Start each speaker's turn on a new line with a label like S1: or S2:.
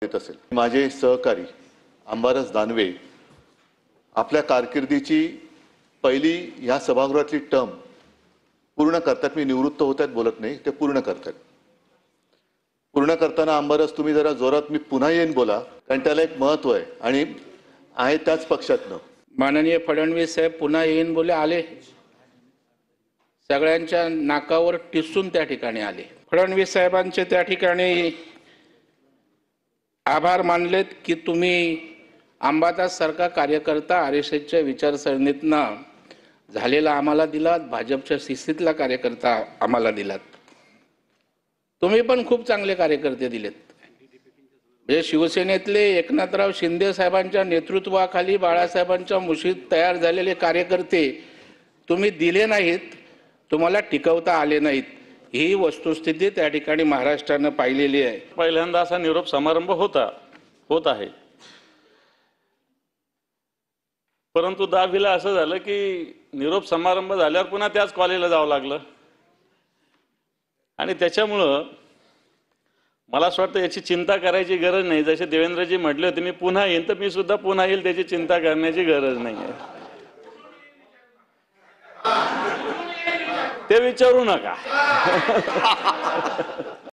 S1: येत असेल। माझे सहकारी अंबादास दानवे आपल्या कारकिर्दीची पहिली ह्या सभागृहातली टर्म पूर्ण करतात। मी निवृत्त होतात बोलत नाही, ते पूर्ण करतात। पूर्ण करताना अंबादास तुम्ही जरा जोरात मी पुन्हा येईन बोला, कारण त्याला एक महत्व आहे आणि आहे त्याच पक्षातनं।
S2: माननीय फडणवीस साहेब पुन्हा येईन बोले आले, सगळ्यांच्या नाकावर टिसून त्या ठिकाणी आले। फडणवीस साहेबांचे त्या ठिकाणी आभार मानलेत की तुम्ही अंबादास सारखा कार्यकर्ता आरएसएसच्या विचारसरणीतनं झालेला आम्हाला दिलात, भाजपच्या शिस्तीतला कार्यकर्ता आम्हाला दिलात। तुम्ही पण खूप चांगले कार्यकर्ते दिलेत। म्हणजे शिवसेनेतले एकनाथराव शिंदे साहेबांच्या नेतृत्वाखाली बाळासाहेबांच्या मुशीत तयार झालेले कार्यकर्ते तुम्ही दिले नाहीत, तुम्हाला टिकवता आले नाहीत। ही वस्तुस्थिती त्या ठिकाणी महाराष्ट्रानं पाहिलेली आहे।
S3: पहिल्यांदा असा निरोप समारंभ होत आहे, परंतु दहावीला असं झालं की निरोप समारंभ झाल्यावर पुन्हा त्याच कॉलेजला जावं लागलं आणि त्याच्यामुळं मला असं वाटतं याची चिंता करायची गरज नाही। जसे देवेंद्रजी म्हटले होते मी पुन्हा येईन, तर मी सुद्धा पुन्हा येईल, त्याची चिंता करण्याची गरज नाही आहे। ते विचारू नका।